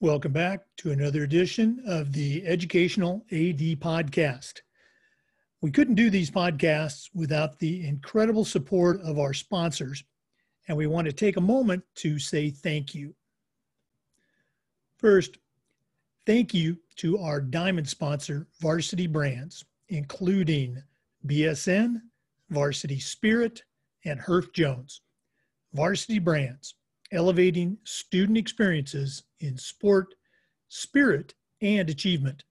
Welcome back to another edition of the Educational AD Podcast. We couldn't do these podcasts without the incredible support of our sponsors, and we want to take a moment to say thank you. First, thank you to our diamond sponsor, Varsity Brands, including BSN, Varsity Spirit, and Herff Jones. Varsity Brands, elevating student experiences in sport, spirit, and achievement.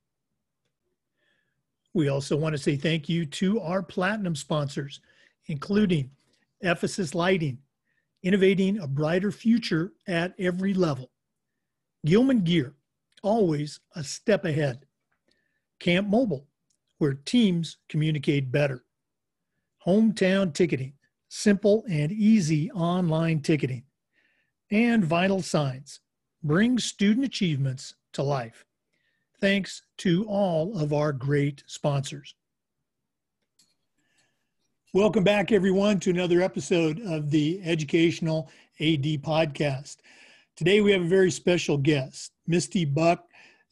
We also want to say thank you to our platinum sponsors, including Ephesus Lighting, innovating a brighter future at every level. Gilman Gear, always a step ahead. Camp Mobile, where teams communicate better. Hometown Ticketing, simple and easy online ticketing. And Vital Signs, bring student achievements to life. Thanks to all of our great sponsors. Welcome back, everyone, to another episode of the Educational AD Podcast. Today, we have a very special guest. Misty Buck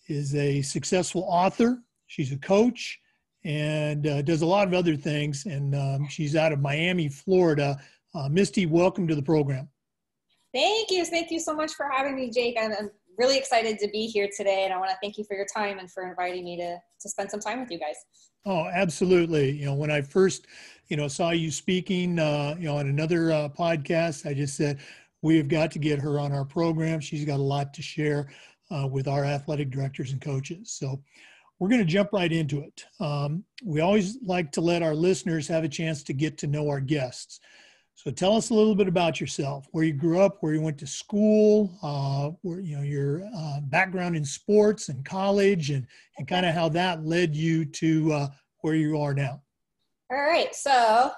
is a successful author. She's a coach and does a lot of other things, and she's out of Miami, Florida. Misty, welcome to the program. Thank you. Thank you so much for having me, Jake. I'm really excited to be here today, and I want to thank you for your time and for inviting me to spend some time with you guys. Oh, absolutely. When I first, saw you speaking, on another podcast, I just said, we have got to get her on our program. She's got a lot to share with our athletic directors and coaches. So we're going to jump right into it. We always like to let our listeners have a chance to get to know our guests. So tell us a little bit about yourself, where you grew up, where you went to school, where, your background in sports and college, and kind of how that led you to where you are now. All right. So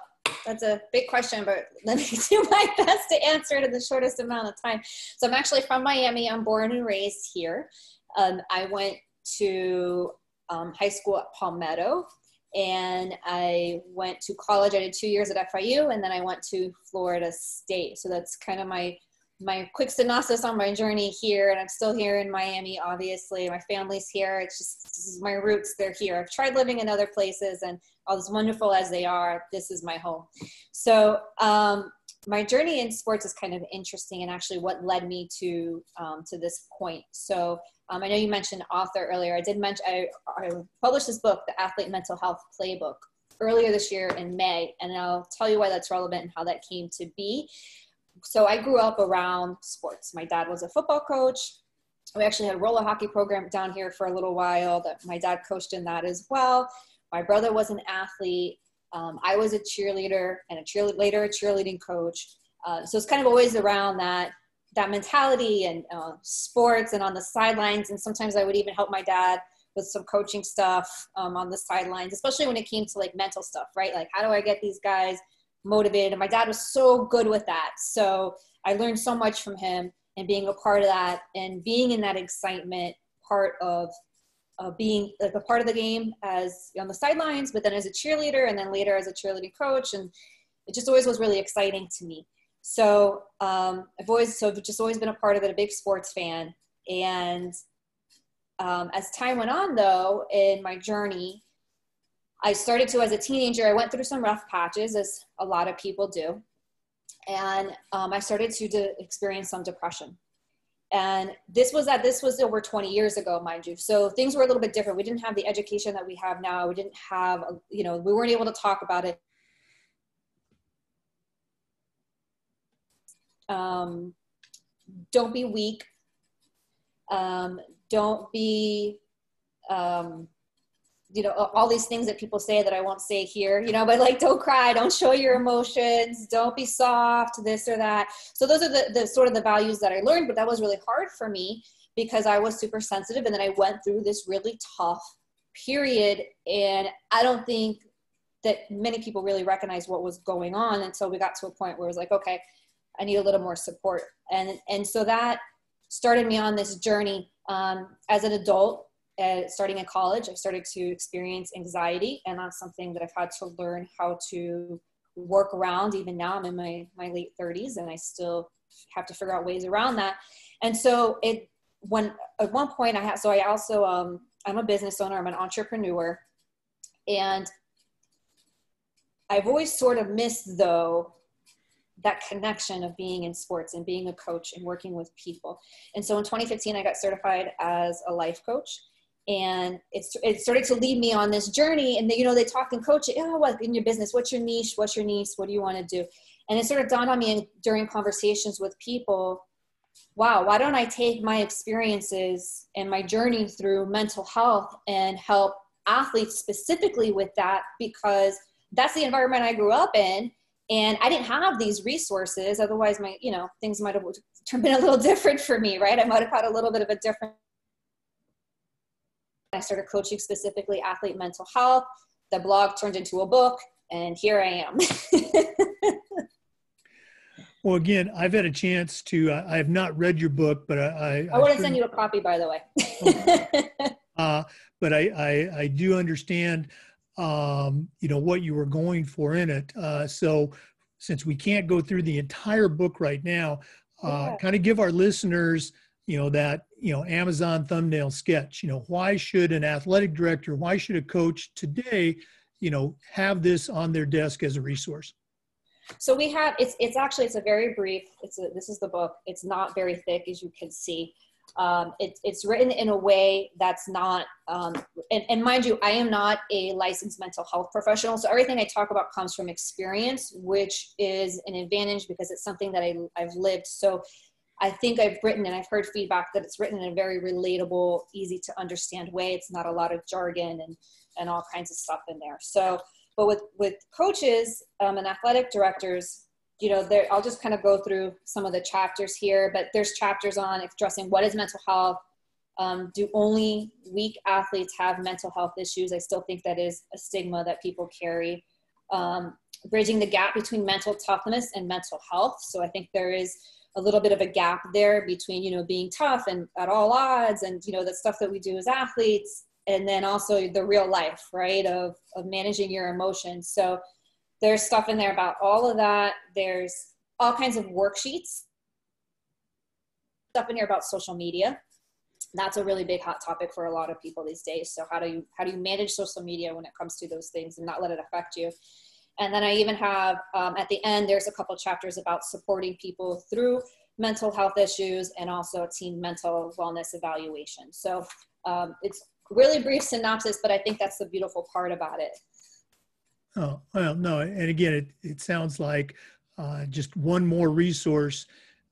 that's a big question, but let me do my best to answer it in the shortest amount of time. So I'm actually from Miami. I'm born and raised here. I went to high school at Palmetto. And I went to college. I did 2 years at FIU, and then I went to Florida State. So that's kind of my quick synopsis on my journey here. And I'm still here in Miami, obviously. My family's here. It's just, this is my roots. They're here. I've tried living in other places, and as wonderful as they are, this is my home. So my journey in sports is kind of interesting, and actually what led me to this point. So I know you mentioned author earlier. I did mention, I published this book, the Athlete Mental Health Playbook, earlier this year in May, and I'll tell you why that's relevant and how that came to be. So I grew up around sports. My dad was a football coach. We actually had a roller hockey program down here for a little while that my dad coached in that as well. My brother was an athlete. I was a cheerleader and later a cheerleading coach. So it's kind of always around that mentality and sports and on the sidelines. And sometimes I would even help my dad with some coaching stuff on the sidelines, especially when it came to like mental stuff, right? Like, how do I get these guys motivated? And my dad was so good with that. So I learned so much from him, and being a part of that and being in that excitement part of being like a part of the game as on the sidelines, but then as a cheerleader and then later as a cheerleading coach. And it just always was really exciting to me. So I've just always been a part of it, a big sports fan. And as time went on, though, in my journey, I started to, as a teenager, I went through some rough patches, as a lot of people do. And I started to experience some depression. And this was over 20 years ago, mind you. So things were a little bit different. We didn't have the education that we have now. We didn't have, we weren't able to talk about it. Don't be weak. Don't be, all these things that people say that I won't say here, but like, don't cry, don't show your emotions, don't be soft, this or that. So those are the sort of the values that I learned, but that was really hard for me because I was super sensitive. And then I went through this really tough period. And I don't think that many people really recognized what was going on until we got to a point where it was like, okay, I need a little more support. And so that started me on this journey. As an adult, starting in college, I started to experience anxiety, and that's something that I've had to learn how to work around. Even now, I'm in my late 30s, and I still have to figure out ways around that. And so at one point I also, I'm a business owner, I'm an entrepreneur, and I've always sort of missed though that connection of being in sports and being a coach and working with people. And so in 2015, I got certified as a life coach, and it started to lead me on this journey. And they talk and coach, what in your business, what's your niche? What do you want to do? And it sort of dawned on me during conversations with people, wow, why don't I take my experiences and my journey through mental health and help athletes specifically with that, because that's the environment I grew up in. And I didn't have these resources. Otherwise things might have been a little different for me, right? I might've had a little bit of a different. I started coaching specifically athlete mental health. The blog turned into a book, and here I am. Well, again, I've had a chance to, I have not read your book, but I want to send you a copy, by the way. But I do understand, what you were going for in it. So since we can't go through the entire book right now, kind of give our listeners, that, Amazon thumbnail sketch, why should an athletic director, why should a coach today, have this on their desk as a resource? So we have, it's a very brief, this is the book. It's not very thick, as you can see. It's written in a way that's not, and mind you, I am not a licensed mental health professional. So everything I talk about comes from experience, which is an advantage because it's something that I've lived. So I think I've written, and I've heard feedback that it's written in a very relatable, easy to understand way. It's not a lot of jargon and all kinds of stuff in there. So, but with coaches and athletic directors, I'll just kind of go through some of the chapters here, but there's chapters on addressing what is mental health. Do only weak athletes have mental health issues? I still think that is a stigma that people carry. Bridging the gap between mental toughness and mental health. So I think there is a little bit of a gap there between, being tough and at all odds and, the stuff that we do as athletes, and then also the real life, right, of managing your emotions. So there's stuff in there about all of that. There's all kinds of worksheets. Stuff in here about social media. That's a really big hot topic for a lot of people these days. So how do you manage social media when it comes to those things and not let it affect you? And then I even have, at the end, there's a couple chapters about supporting people through mental health issues and also team mental wellness evaluation. So it's really brief synopsis, but I think that's the beautiful part about it. Oh, well, no. And again, it sounds like just one more resource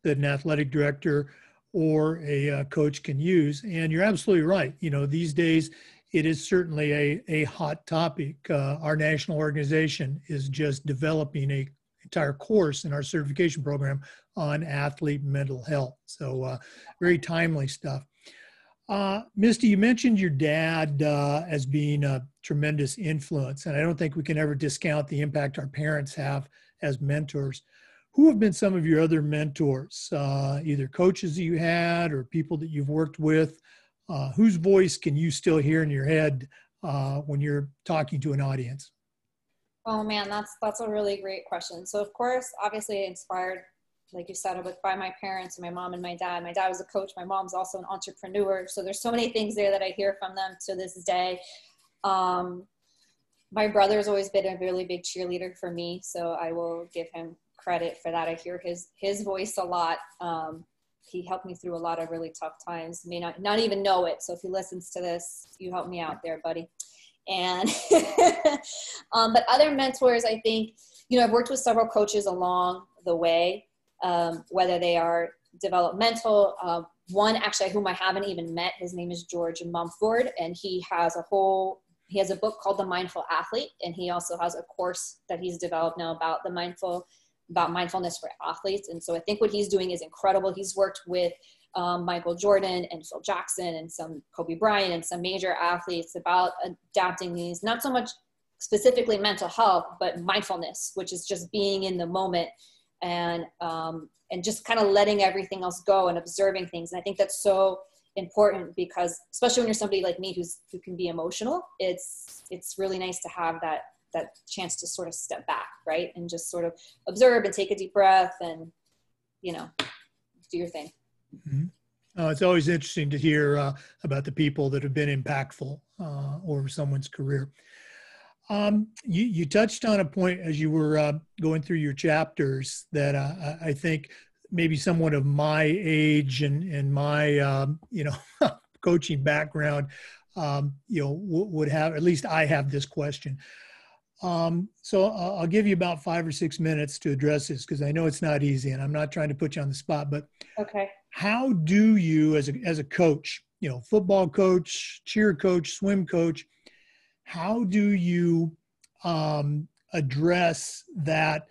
that an athletic director or a coach can use. And you're absolutely right. These days, it is certainly a hot topic. Our national organization is just developing an entire course in our certification program on athlete mental health. So very timely stuff. Misty, you mentioned your dad as being a tremendous influence, and I don't think we can ever discount the impact our parents have as mentors. Who have been some of your other mentors, either coaches that you had or people that you've worked with? Whose voice can you still hear in your head when you're talking to an audience? Oh man, that's a really great question. So of course, obviously inspired, like you said, by my parents and my mom and my dad. My dad was a coach. My mom's also an entrepreneur. So there's so many things there that I hear from them to this day. My brother's always been a really big cheerleader for me. So I will give him credit for that. I hear his voice a lot. He helped me through a lot of really tough times. May not even know it. So if he listens to this, you help me out there, buddy. And, but other mentors, I think, I've worked with several coaches along the way, whether they are developmental. One actually whom I haven't even met, his name is George Mumford, and he has a book called The Mindful Athlete. And he also has a course that he's developed now about mindfulness for athletes. And so I think what he's doing is incredible. He's worked with Michael Jordan and Phil Jackson and some Kobe Bryant and some major athletes about adapting these, not so much specifically mental health, but mindfulness, which is just being in the moment and just kind of letting everything else go and observing things. And I think that's so important because especially when you're somebody like me who can be emotional, it's really nice to have that chance to sort of step back, right? And just sort of observe and take a deep breath and, do your thing. Mm-hmm. It's always interesting to hear about the people that have been impactful over someone's career. You touched on a point as you were going through your chapters that I think maybe someone of my age and my coaching background would have. At least I have this question. So I'll give you about 5 or 6 minutes to address this because I know it's not easy, and I'm not trying to put you on the spot. But Okay. how do you, as a coach, football coach, cheer coach, swim coach, how do you address that?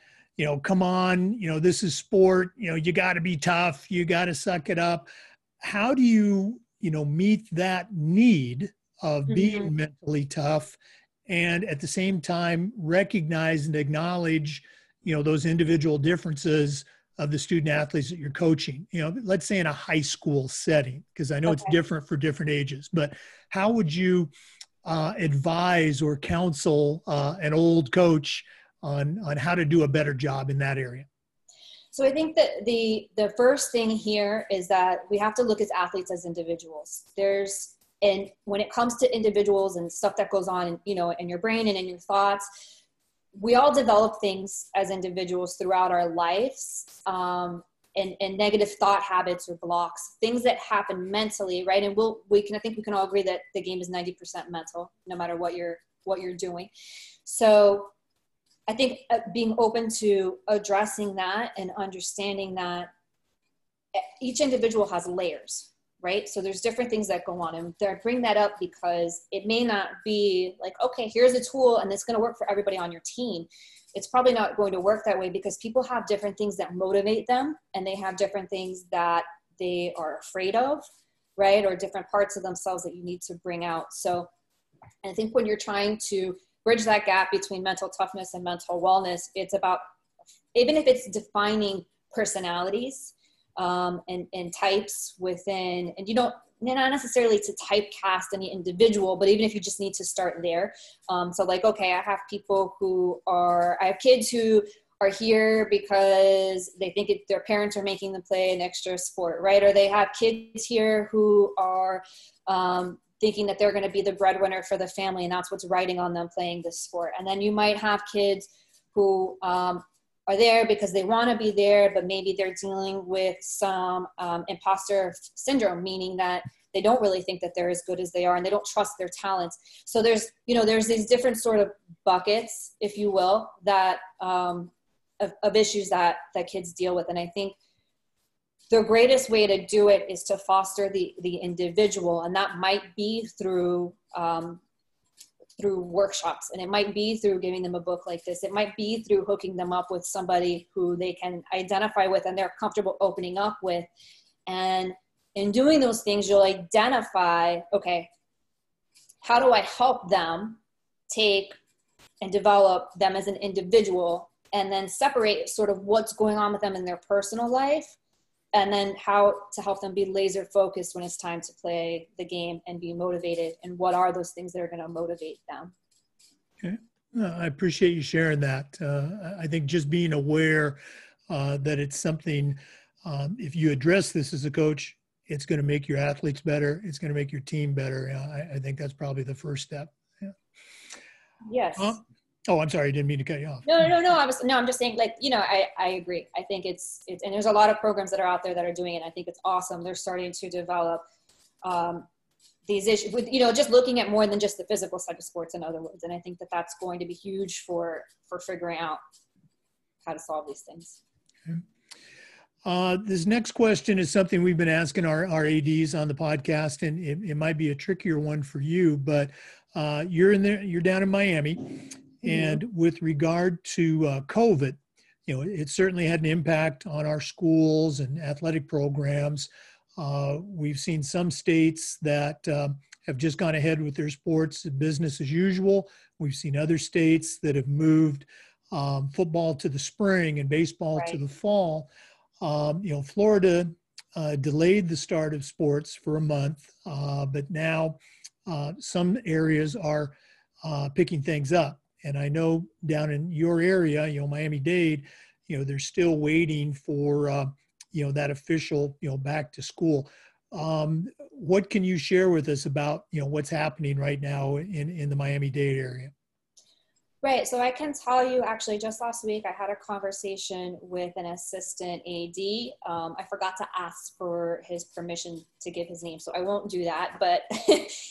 Come on, this is sport. You got to be tough. You got to suck it up. How do you, meet that need of being mentally tough, and at the same time recognize and acknowledge, those individual differences of the student athletes that you're coaching? Let's say in a high school setting, because I know it's different for different ages. But how would you advise or counsel an old coach on how to do a better job in that area? So I think that the first thing here is that we have to look at athletes as individuals. And when it comes to individuals and stuff that goes on, in your brain and in your thoughts, we all develop things as individuals throughout our lives, and negative thought habits or blocks, things that happen mentally, right? And I think we can all agree that the game is 90% mental, no matter what you're doing. So I think being open to addressing that and understanding that each individual has layers, right? So there's different things that go on, and I bring that up because it may not be like, okay, here's a tool and it's going to work for everybody on your team. It's probably not going to work that way because people have different things that motivate them, and they have different things that they are afraid of, right? Or different parts of themselves that you need to bring out. So I think when you're trying to bridge that gap between mental toughness and mental wellness, it's about, even if it's defining personalities and types within, and you don't, not necessarily to typecast any individual, but even if you just need to start there. So like, okay, I have kids who are here because they think their parents are making them play an extra sport, right? Or they have kids here who are thinking that they're going to be the breadwinner for the family, and that's what's riding on them playing this sport. And then you might have kids who are there because they want to be there, but maybe they're dealing with some imposter syndrome, meaning that they don't really think that they're as good as they are, and they don't trust their talents. So there's these different sort of buckets, if you will, that of issues that kids deal with. And I think the greatest way to do it is to foster the individual, and that might be through workshops, and it might be through giving them a book like this. It might be through hooking them up with somebody who they can identify with and they're comfortable opening up with. And in doing those things, you'll identify, okay, how do I help them take and develop them as an individual, and then separate sort of what's going on with them in their personal life, and then how to help them be laser focused when it's time to play the game and be motivated, and what are those things that are going to motivate them. Okay. I appreciate you sharing that. I think just being aware that it's something, if you address this as a coach, it's going to make your athletes better. It's going to make your team better. I think that's probably the first step. Yeah. Yes. Oh, I'm sorry. I didn't mean to cut you off. No. I'm just saying, like, I agree. I think it's, and there's a lot of programs that are out there that are doing it. I think it's awesome. They're starting to develop these issues with, just looking at more than just the physical side of sports, in other words. And I think that that's going to be huge for figuring out how to solve these things. Okay. This next question is something we've been asking our ADs on the podcast, and it might be a trickier one for you, but you're down in Miami. And with regard to COVID, it certainly had an impact on our schools and athletic programs. We've seen some states that have just gone ahead with their sports business as usual. We've seen other states that have moved football to the spring and baseball to the fall. Florida delayed the start of sports for a month, but now some areas are picking things up. And I know down in your area, Miami-Dade, they're still waiting for, that official, back to school. What can you share with us about, what's happening right now in the Miami-Dade area? Right. So I can tell you, actually, just last week, I had a conversation with an assistant AD. I forgot to ask for his permission to give his name, so I won't do that. But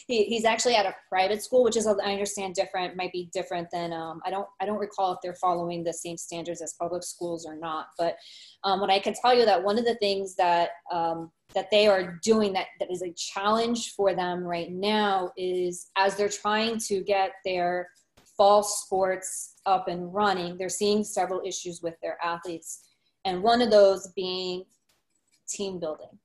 he's actually at a private school, which is, I understand, might be different than, I don't recall if they're following the same standards as public schools or not. But what I can tell you, that one of the things that they are doing that is a challenge for them right now is, as they're trying to get their fall sports up and running, they're seeing several issues with their athletes. And one of those being team building.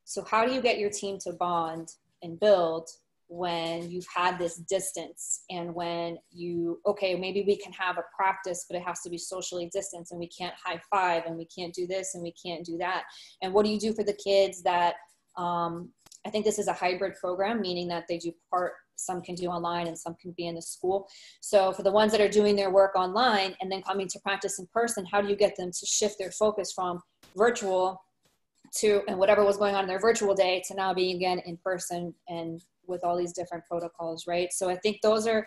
So how do you get your team to bond and build when you've had this distance, and when maybe we can have a practice, but it has to be socially distanced, and we can't high five, and we can't do this, and we can't do that. And what do you do for the kids that, I think this is a hybrid program, meaning that they do some can do online and some can be in the school. So for the ones that are doing their work online and then coming to practice in person, how do you get them to shift their focus from virtual and whatever was going on in their virtual day to now being again in person and with all these different protocols, right? So I think those are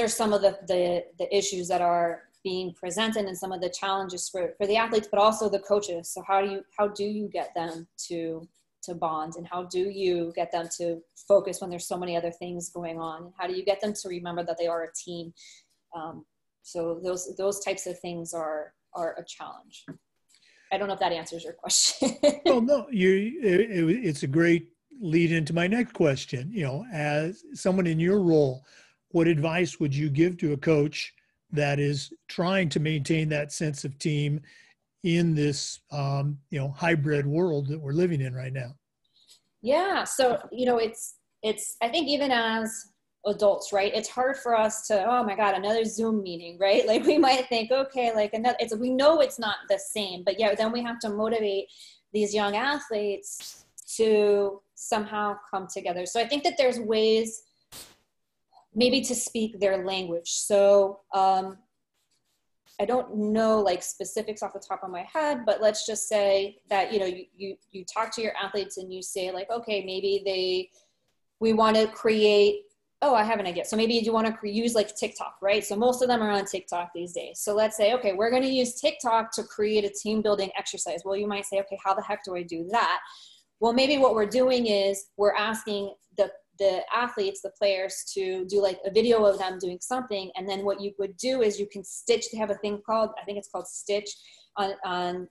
some of the issues that are being presented and some of the challenges for the athletes, but also the coaches. So how do you get them to bond, and how do you get them to focus when there's so many other things going on? And how do you get them to remember that they are a team? So those types of things are a challenge. I don't know if that answers your question. Well, no, it's a great lead into my next question. As someone in your role, what advice would you give to a coach that is trying to maintain that sense of team in this, hybrid world that we're living in right now? Yeah. So, it's, I think even as adults, right, it's hard for us to, oh my God, another Zoom meeting, right? Like we might think, okay, like we know it's not the same, but yeah, then we have to motivate these young athletes to somehow come together. So I think that there's ways maybe to speak their language. So, I don't know like specifics off the top of my head, but let's just say that, you talk to your athletes and you say like, okay, maybe we want to create, I have an idea. So maybe you want to use like TikTok, right? So most of them are on TikTok these days. So let's say, okay, we're going to use TikTok to create a team building exercise. Well, you might say, okay, how the heck do I do that? Well, maybe what we're doing is we're asking the athletes, the players, to do like a video of them doing something. And then what you would do is you can stitch. They have a thing called, I think it's called Stitch on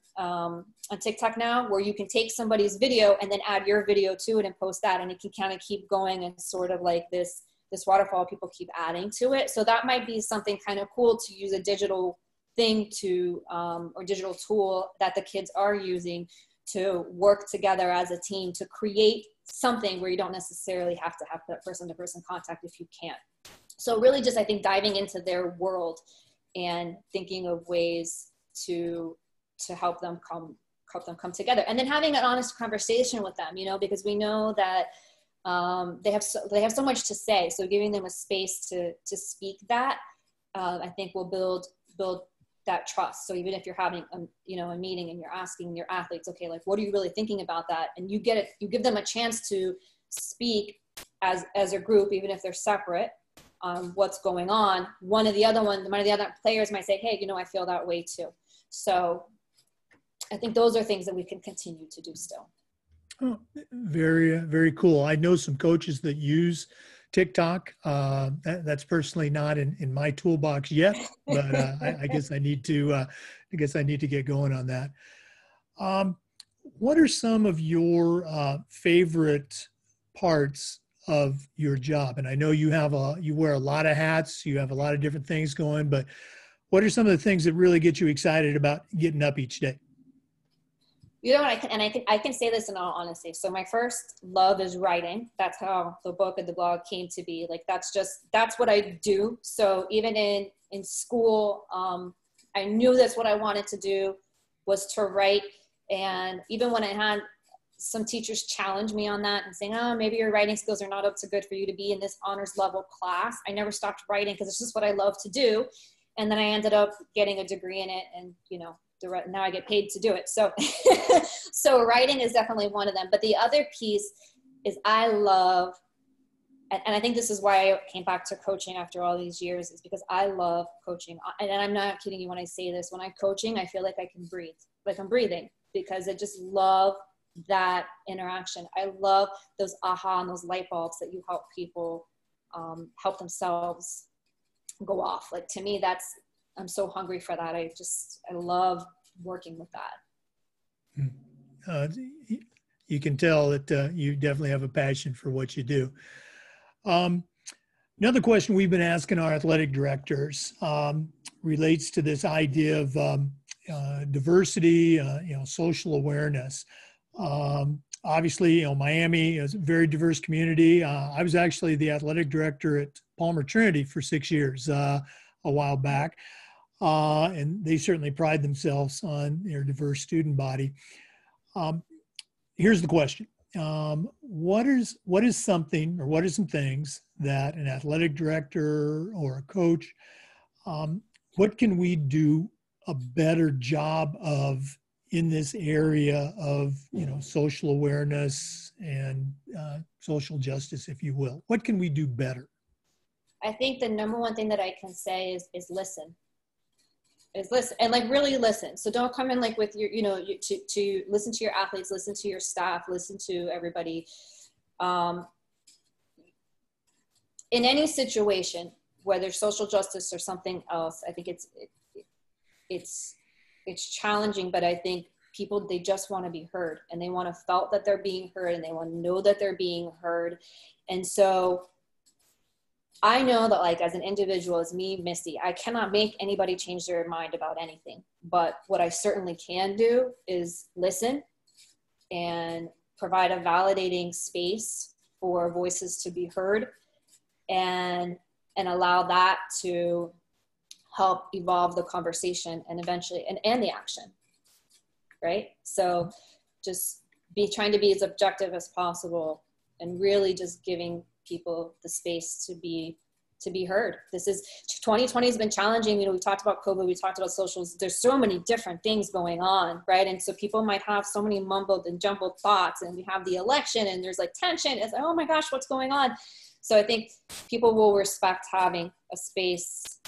TikTok now, where you can take somebody's video and then add your video to it and post that. And it can kind of keep going and sort of like this waterfall, people keep adding to it. So that might be something kind of cool to use, a digital thing or digital tool that the kids are using to work together as a team to create something where you don't necessarily have to have that person-to-person contact if you can't. So really just, I think, diving into their world and thinking of ways to help them come together, and then having an honest conversation with them, because we know that they have so much to say. So giving them a space to speak that, I think will build that trust. So even if you're having a meeting and you're asking your athletes, okay, like, what are you really thinking about that? And you give them a chance to speak as a group, even if they're separate, what's going on. One of the other players might say, hey, I feel that way too. So I think those are things that we can continue to do still. Oh, very, very cool. I know some coaches that use TikTok. That's personally not in my toolbox yet, but I guess I need to get going on that. What are some of your favorite parts of your job? And I know you wear a lot of hats, you have a lot of different things going, but what are some of the things that really get you excited about getting up each day? I can say this in all honesty. So my first love is writing. That's how the book and the blog came to be. Like, that's what I do. So even in school, I knew that's what I wanted to do, was to write. And even when I had some teachers challenge me on that and saying, oh, maybe your writing skills are not up to good for you to be in this honors level class, I never stopped writing because it's just what I love to do. And then I ended up getting a degree in it and, now I get paid to do it. So, so writing is definitely one of them. But the other piece is I love, and I think this is why I came back to coaching after all these years, is because I love coaching. And I'm not kidding you when I say this. When I'm coaching, I feel like I can breathe, like I'm breathing, because I just love that interaction. I love those aha and those light bulbs that you help people help themselves go off. Like, to me, I'm so hungry for that. I love working with that. You can tell that you definitely have a passion for what you do. Another question we've been asking our athletic directors relates to this idea of diversity, social awareness. Obviously, Miami is a very diverse community. I was actually the athletic director at Palmer Trinity for 6 years a while back, and they certainly pride themselves on their diverse student body. Here's the question. What is something, or what are some things that an athletic director or a coach, what can we do a better job of in this area of, social awareness and social justice, if you will? What can we do better? I think the number one thing that I can say is listen. Is listen, and like really listen. So don't come in like with your, to listen to your athletes, listen to your staff, listen to everybody. In any situation, whether social justice or something else, I think it's challenging, but I think people, they just want to be heard, and they want to felt that they're being heard, and they want to know that they're being heard. And so I know that, like, as an individual, as me, Misty, I cannot make anybody change their mind about anything. But what I certainly can do is listen and provide a validating space for voices to be heard, and allow that to help evolve the conversation and eventually, and the action, right? So just trying to be as objective as possible, and really just giving people the space to be heard. 2020 has been challenging. We talked about COVID, we talked about socials. There's so many different things going on, right? And so people might have so many mumbled and jumbled thoughts, and we have the election, and there's like tension. It's like, oh my gosh, what's going on? So I think people will respect having a space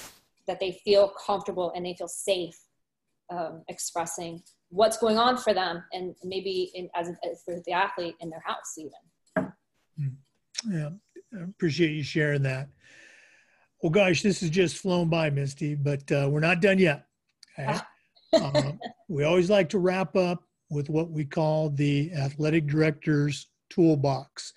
that they feel comfortable and they feel safe expressing what's going on for them, and maybe as for the athlete in their house even. Yeah, I appreciate you sharing that. Well, gosh, this has just flown by, Misty, but we're not done yet. Okay? We always like to wrap up with what we call the athletic director's toolbox.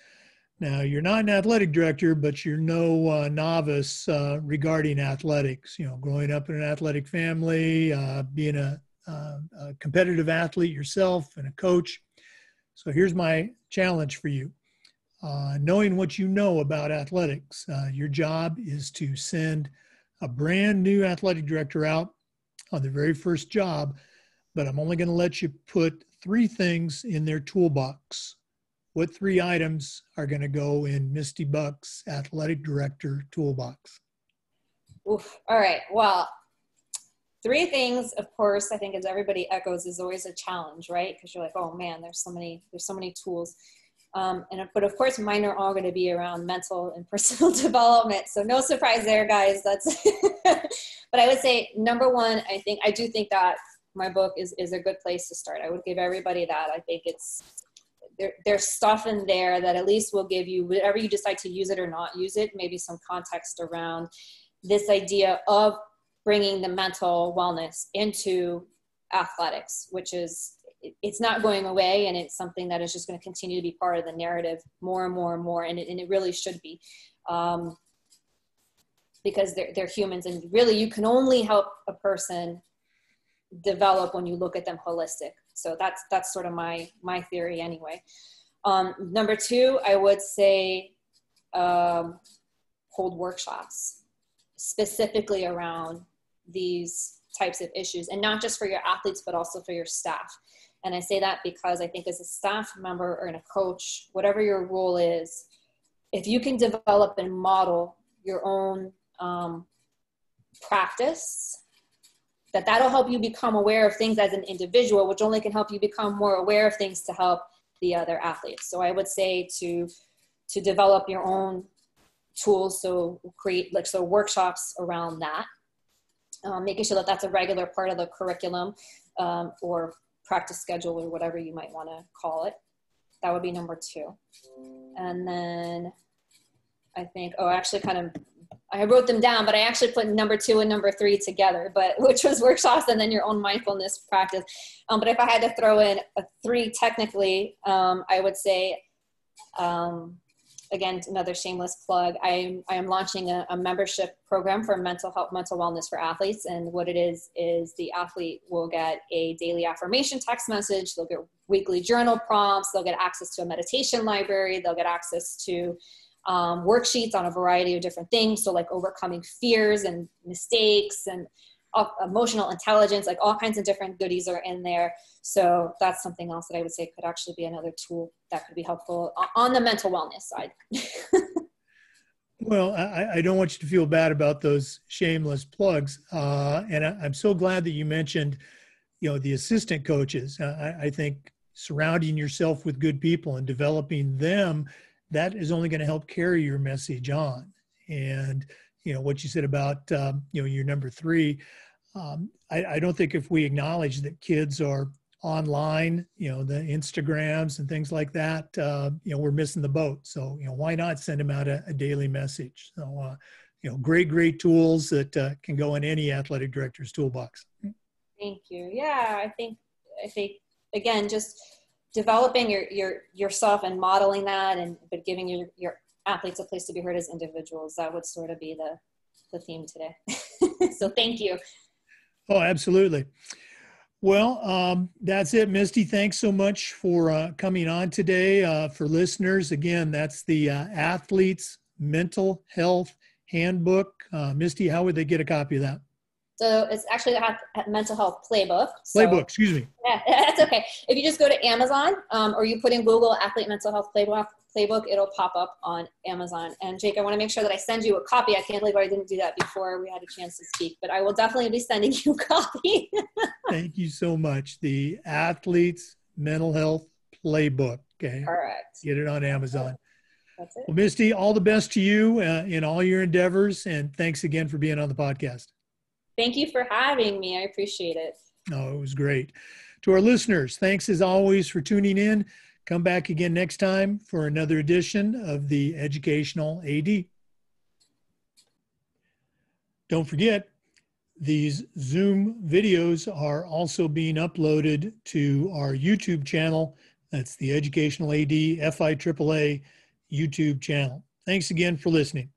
Now, you're not an athletic director, but you're no novice regarding athletics. Growing up in an athletic family, being a competitive athlete yourself and a coach. So here's my challenge for you. Knowing what you know about athletics, your job is to send a brand new athletic director out on their very first job, but I'm only going to let you put 3 things in their toolbox. What 3 items are going to go in Misty Buck's athletic director toolbox? Oof. All right. Well, 3 things, of course, I think, as everybody echoes, is always a challenge, right? Because you're like, oh man, there's so many tools. But of course, mine are all going to be around mental and personal development. So no surprise there, guys. But I would say, number 1, I do think that my book is a good place to start. I would give everybody that. I think there's stuff in there that at least will give you, whatever you decide to use it or not use it, maybe some context around this idea of bringing the mental wellness into athletics, which is, it's not going away, and it's something that is just going to continue to be part of the narrative more and more and more, and it really should be, because they're humans, and really you can only help a person develop when you look at them holistic. So that's sort of my theory anyway. Number 2, I would say hold workshops specifically around these types of issues, and not just for your athletes, but also for your staff. And I say that because I think as a staff member or a coach, whatever your role is, if you can develop and model your own practice that'll help you become aware of things as an individual, which only can help you become more aware of things to help the other athletes. So I would say to develop your own tools. So create workshops around that, making sure that that's a regular part of the curriculum, or practice schedule, or whatever you might want to call it. That would be number 2. And then I think, I wrote them down, but I actually put number 2 and number 3 together, which was workshops and then your own mindfulness practice. But if I had to throw in a 3 technically, I would say, again, another shameless plug, I am launching a membership program for mental health, mental wellness for athletes. And what it is the athlete will get a daily affirmation text message. They'll get weekly journal prompts. They'll get access to a meditation library. They'll get access to worksheets on a variety of different things. So like overcoming fears and mistakes and emotional intelligence, like all kinds of different goodies are in there. So that's something else that I would say could actually be another tool that could be helpful on the mental wellness side. Well, I don't want you to feel bad about those shameless plugs. And I'm so glad that you mentioned, the assistant coaches. I think surrounding yourself with good people and developing them, that is only going to help carry your message on. And, what you said about, your number 3, I don't think if we acknowledge that kids are online, the Instagrams and things like that, we're missing the boat. So, why not send them out a daily message? So, great tools that can go in any athletic director's toolbox. Thank you. Yeah, I think again, just developing yourself and modeling that, but giving your athletes a place to be heard as individuals, that would sort of be the theme today. So thank you. Oh, absolutely. Well, that's it, Misty. Thanks so much for coming on today. For listeners, again, that's the Athlete's Mental Health Handbook. Misty, how would they get a copy of that? So it's actually the Mental Health Playbook. Playbook, excuse me. Yeah, that's okay. If you just go to Amazon, or you put in Google Athlete Mental Health Playbook, it'll pop up on Amazon. And Jake, I want to make sure that I send you a copy. I can't believe I didn't do that before we had a chance to speak, but I will definitely be sending you a copy. Thank you so much. The Athlete's Mental Health Playbook. Okay. Correct. Get it on Amazon. That's it. Well, Misty, all the best to you in all your endeavors. And thanks again for being on the podcast. Thank you for having me. I appreciate it. No, it was great. To our listeners, thanks as always for tuning in. Come back again next time for another edition of the Educational AD. Don't forget, these Zoom videos are also being uploaded to our YouTube channel. That's the Educational AD FIAAA YouTube channel. Thanks again for listening.